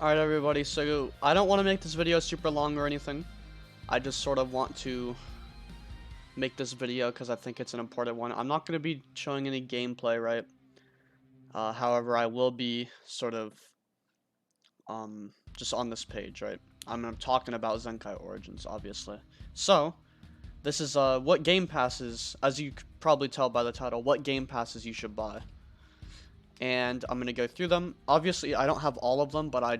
Alright everybody, so I don't want to make this video super long or anything. I just sort of want to make this video because I think it's an important one. I'm not going to be showing any gameplay, right? However, I will be sort of just on this page, right? I'm talking about Zenkai Origins, obviously. So, this is what game passes, as you could probably tell by the title, what game passes you should buy. And I'm going to go through them. Obviously, I don't have all of them, but I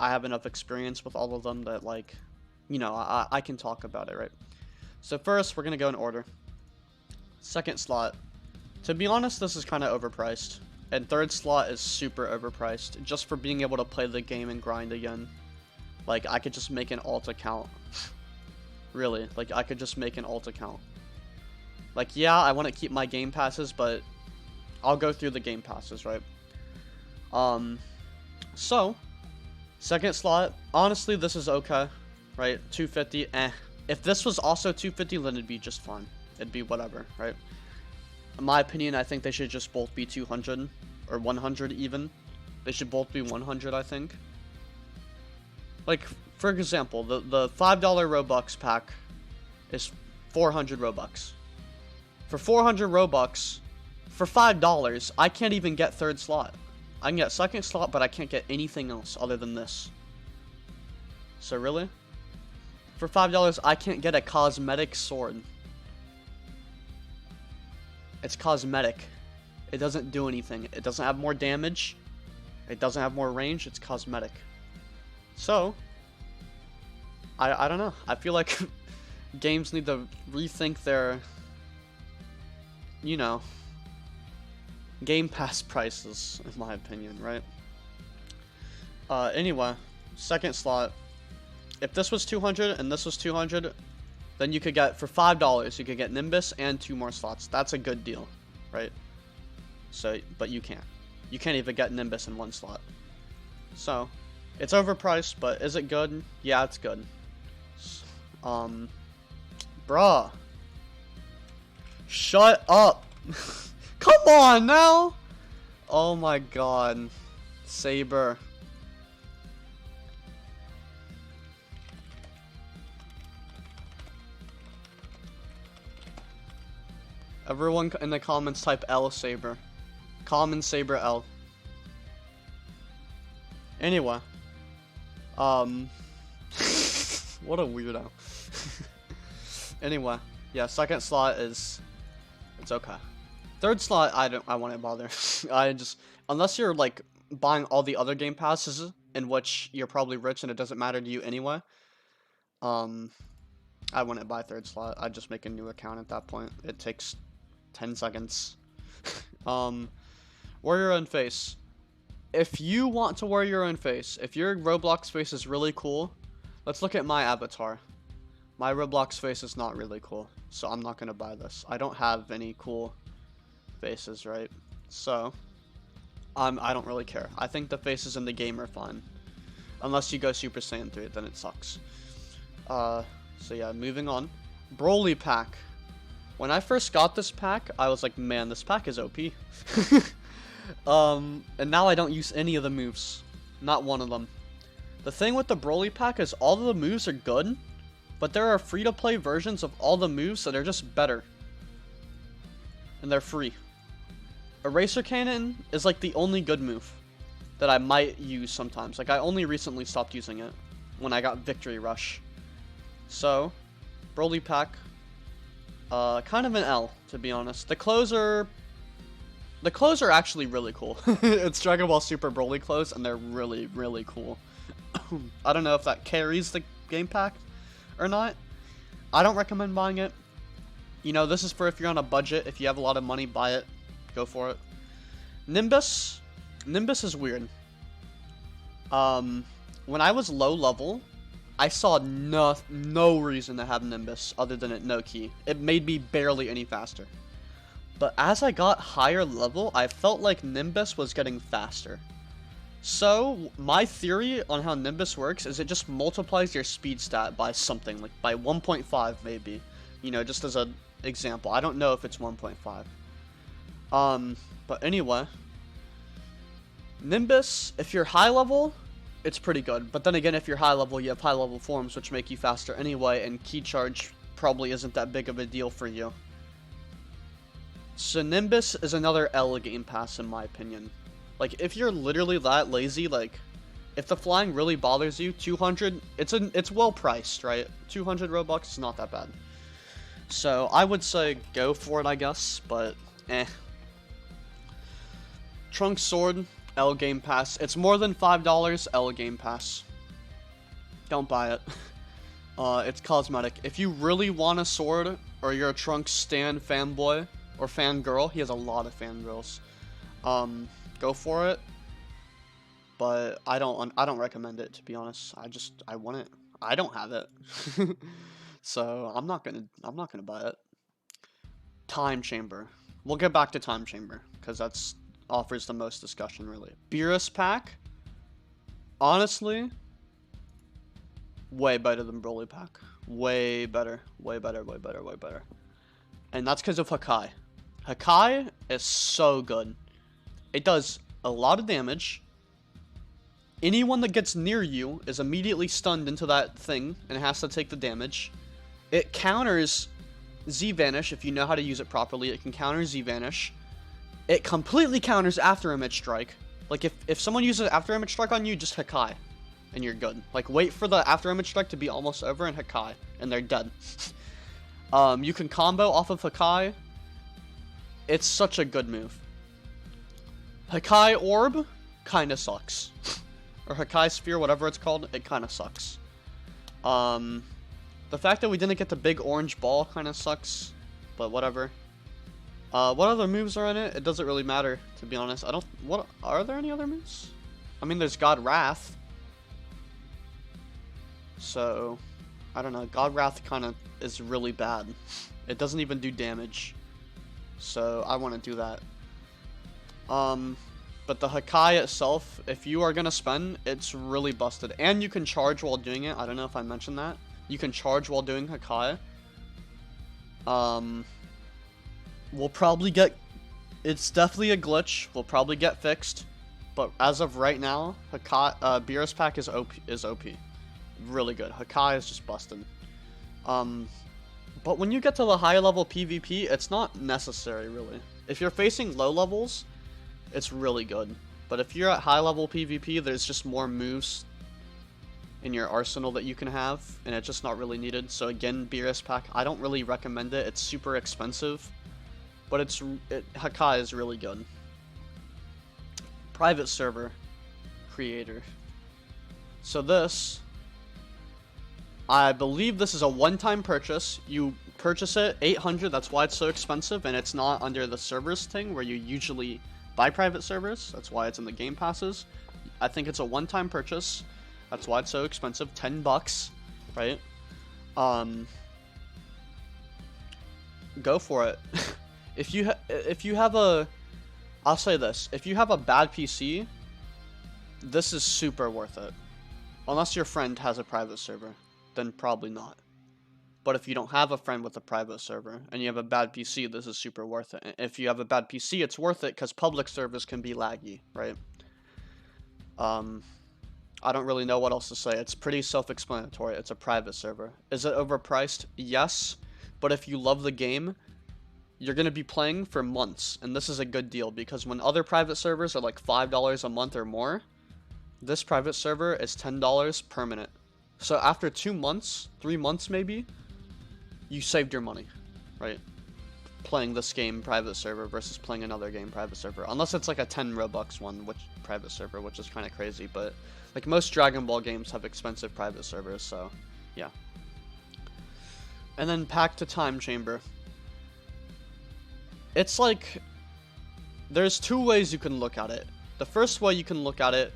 have enough experience with all of them that, like, you know, I can talk about it, right? So first, we're going to go in order. Second slot. To be honest, this is kind of overpriced. And third slot is super overpriced, just for being able to play the game and grind again. Like, I could just make an alt account. Really, like, I could just make an alt account. Like, yeah, I want to keep my game passes, but I'll go through the game passes, right? So, second slot, honestly, this is okay, right? 250, If this was also 250, then it'd be just fine. It'd be whatever, right? In my opinion, I think they should just both be 200, or 100 even. They should both be 100, I think. Like, for example, the $5 Robux pack is 400 Robux. For 400 Robux, for $5, I can't even get third slot. I can get second slot, but I can't get anything else other than this. So really? For $5, I can't get a cosmetic sword. It's cosmetic. It doesn't do anything. It doesn't have more damage. It doesn't have more range. It's cosmetic. So, I don't know. I feel like games need to rethink their, you know, Game Pass prices, in my opinion, right? Anyway, second slot. If this was 200 and this was 200, then you could get, for $5, you could get Nimbus and 2 more slots. That's a good deal, right? So, but you can't. You can't even get Nimbus in 1 slot. So, it's overpriced, but is it good? Yeah, it's good. Bruh. Shut up. Come on now! Oh my god. Saber. Everyone in the comments type L Saber. Common Saber L. Anyway. What a weirdo. Anyway. Yeah, second slot is... it's okay. Third slot, I won't bother. Unless you're, like, buying all the other game passes, in which you're probably rich and it doesn't matter to you anyway, I wouldn't buy third slot. I'd just make a new account at that point. It takes 10 seconds. Wear your own face. If you want to wear your own face, if your Roblox face is really cool, let's look at my avatar. My Roblox face is not really cool, so I'm not gonna buy this. I don't have any cool faces, right? So, I don't really care. I think the faces in the game are fine. Unless you go Super Saiyan 3, then it sucks. So yeah, moving on. Broly pack. When I first got this pack, I was like, man, this pack is OP. And now I don't use any of the moves. Not one of them. The thing with the Broly pack is all of the moves are good, but there are free-to-play versions of all the moves that are just better. And they're free. Eraser Cannon is like the only good move that I might use sometimes. Like, I only recently stopped using it when I got Victory Rush. So, Broly pack, kind of an L, to be honest. The clothes are actually really cool. It's Dragon Ball Super Broly clothes, and they're really, really cool. I don't know if that carries the game pack or not. I don't recommend buying it. You know, this is for if you're on a budget. If you have a lot of money, buy it. Go for it. Nimbus. Nimbus is weird. When I was low level, I saw no reason to have Nimbus other than it no key. It made me barely any faster. But as I got higher level, I felt like Nimbus was getting faster. So, my theory on how Nimbus works is it just multiplies your speed stat by something, like by 1.5 maybe. You know, just as an example. I don't know if it's 1.5. But anyway, Nimbus, if you're high level, it's pretty good. But then again, if you're high level, you have high level forms, which make you faster anyway, and key charge probably isn't that big of a deal for you. So Nimbus is another L game pass in my opinion. Like, if you're literally that lazy, like, if the flying really bothers you, 200, it's well priced, right? 200 Robux is not that bad. So I would say go for it, I guess, but eh. Trunk Sword, L Game Pass. It's more than $5, L Game Pass. Don't buy it. It's cosmetic. If you really want a sword, or you're a Trunks stan fanboy, or fangirl, he has a lot of fangirls, go for it. But I don't recommend it, to be honest. I want it. I don't have it. So I'm not gonna buy it. Time Chamber. We'll get back to Time Chamber, because that's offers the most discussion, really. Beerus Pack, honestly, way better than Broly Pack. Way better. Way better, way better, way better. And that's because of Hakai. Hakai is so good. It does a lot of damage. Anyone that gets near you is immediately stunned into that thing and has to take the damage. It counters Z-Vanish if you know how to use it properly. It can counter Z-Vanish. It completely counters After Image Strike. Like, if someone uses After Image Strike on you, just Hakai, and you're good. Like, wait for the After Image Strike to be almost over and Hakai, and they're dead. You can combo off of Hakai. It's such a good move. Hakai Orb kinda sucks. Or Hakai Sphere, whatever it's called, it kinda sucks. The fact that we didn't get the big orange ball kinda sucks, but whatever. What other moves are in it? It doesn't really matter, to be honest. What are there any other moves? I mean, there's God Wrath. So, I don't know. God Wrath kind of is really bad. It doesn't even do damage. So, I want to do that. But the Hakai itself, if you are going to spend, it's really busted. And you can charge while doing it. I don't know if I mentioned that. You can charge while doing Hakai. We'll probably get... It's definitely a glitch. We'll probably get fixed. But as of right now, Hakai, Beerus Pack is OP. Really good. Hakai is just busted. But when you get to the high level PvP, it's not necessary, really. If you're facing low levels, it's really good. But if you're at high level PvP, there's just more moves in your arsenal that you can have, and it's just not really needed. So again, Beerus Pack, I don't really recommend it. It's super expensive, but Hakai is really good. Private server creator. So this, I believe this is a one-time purchase. You purchase it, 800, that's why it's so expensive, and it's not under the servers thing where you usually buy private servers. That's why it's in the game passes. I think it's a one-time purchase. That's why it's so expensive, $10, right? Go for it. If you have a, I'll say this, if you have a bad PC, this is super worth it. Unless your friend has a private server, then probably not. But if you don't have a friend with a private server and you have a bad PC, this is super worth it. If you have a bad PC, it's worth it because public servers can be laggy, right? I don't really know what else to say. It's pretty self-explanatory. It's a private server. Is it overpriced? Yes. But if you love the game, you're going to be playing for months. And this is a good deal because when other private servers are like $5 a month or more, this private server is $10 per minute. So after 2 months, 3 months maybe, you saved your money, right? Playing this game private server versus playing another game private server. Unless it's like a 10 Robux one, which private server, which is kind of crazy. But like most Dragon Ball games have expensive private servers, so yeah. And then Pack to Time Chamber. It's like, there's two ways you can look at it. The first way you can look at it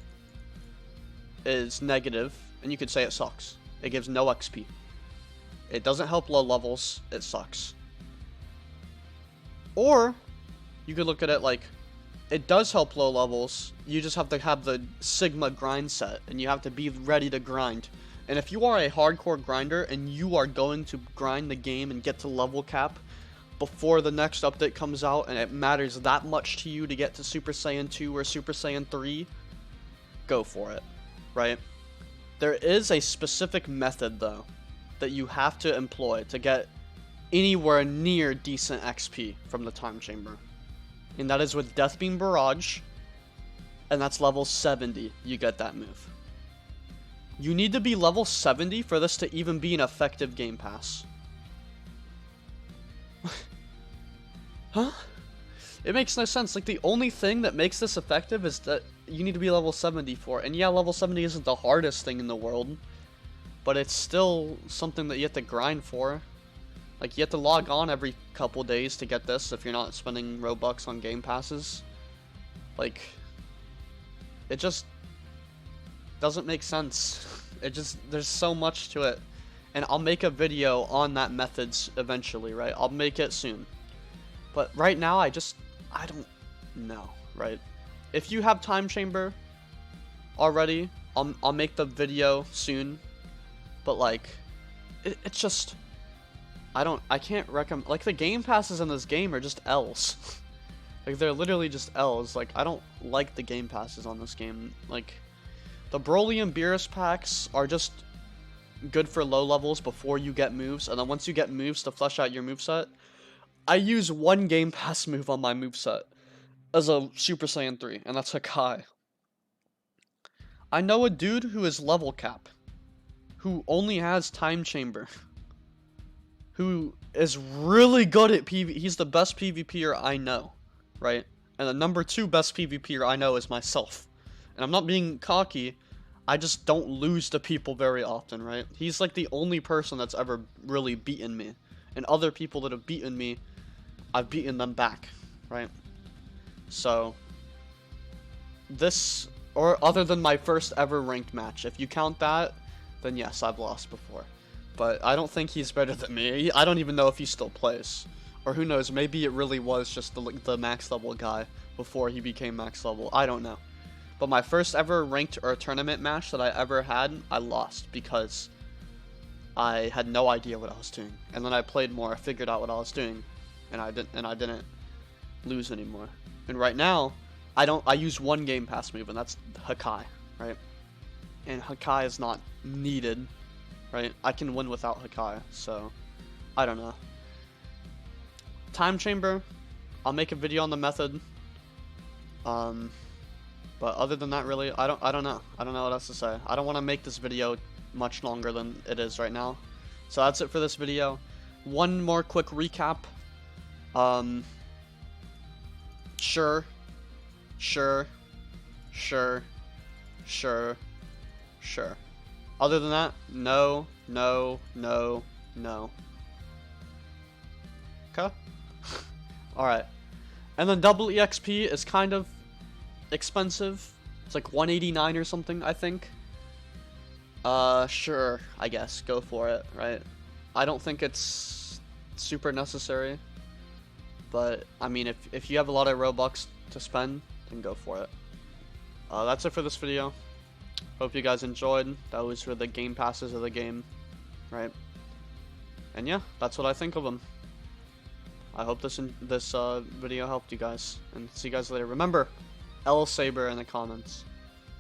is negative, and you could say it sucks. It gives no XP. It doesn't help low levels, it sucks. Or, you could look at it like, it does help low levels, you just have to have the Sigma grind set, and you have to be ready to grind. And if you are a hardcore grinder, and you are going to grind the game and get to level cap before the next update comes out, and it matters that much to you to get to Super Saiyan 2 or Super Saiyan 3, go for it. right? There is a specific method, though, that you have to employ to get anywhere near decent XP from the Time Chamber. And that is with Death Beam Barrage, and that's level 70, you get that move. You need to be level 70 for this to even be an effective game pass. Huh? It makes no sense. Like, the only thing that makes this effective is that you need to be level 70 for it. And yeah, level 70 isn't the hardest thing in the world, but it's still something that you have to grind for. Like, you have to log on every couple days to get this if you're not spending Robux on game passes. Like, it just doesn't make sense. There's so much to it. And I'll make a video on that methods eventually, right? I'll make it soon. But right now, I don't know, right? If you have Time Chamber already, I'll make the video soon. But like, it's just, I can't recommend, like, the game passes in this game are just L's. Like, they're literally just L's. Like, I don't like the game passes on this game. Like, the Broly and Beerus packs are just good for low levels before you get moves, and then once you get moves to flesh out your moveset, I use one game pass move on my moveset as a Super Saiyan 3, and that's Hakai. I know a dude who is level cap, who only has Time Chamber, who is really good at PvP. He's the best PvPer I know, right? And the number 2 best PvPer I know is myself. And I'm not being cocky, I just don't lose to people very often, right? He's like the only person that's ever really beaten me. And other people that have beaten me, I've beaten them back, right? So, this, or other than my first ever ranked match, if you count that, then yes, I've lost before. But I don't think he's better than me. I don't even know if he still plays. Or who knows, maybe it really was just the max level guy before he became max level. I don't know. But my first ever ranked or tournament match that I ever had, I lost because I had no idea what I was doing. And then I played more, I figured out what I was doing, and I didn't lose anymore. And right now, I use one game pass move, and that's Hakai, right? And Hakai is not needed, right? I can win without Hakai, so I don't know. Time Chamber, I'll make a video on the method. But other than that, really, I don't know. I don't know what else to say. I don't want to make this video much longer than it is right now. So that's it for this video. One more quick recap. Sure. Other than that, no. Okay? Alright. And then double EXP is kind of expensive. It's like 189 or something, I think. Sure, I guess. Go for it, right? I don't think it's super necessary. But, I mean, if you have a lot of Robux to spend, then go for it. That's it for this video. Hope you guys enjoyed. That was for the game passes of the game, right? And yeah, that's what I think of them. I hope this video helped you guys, and see you guys later. Remember, L Saber in the comments.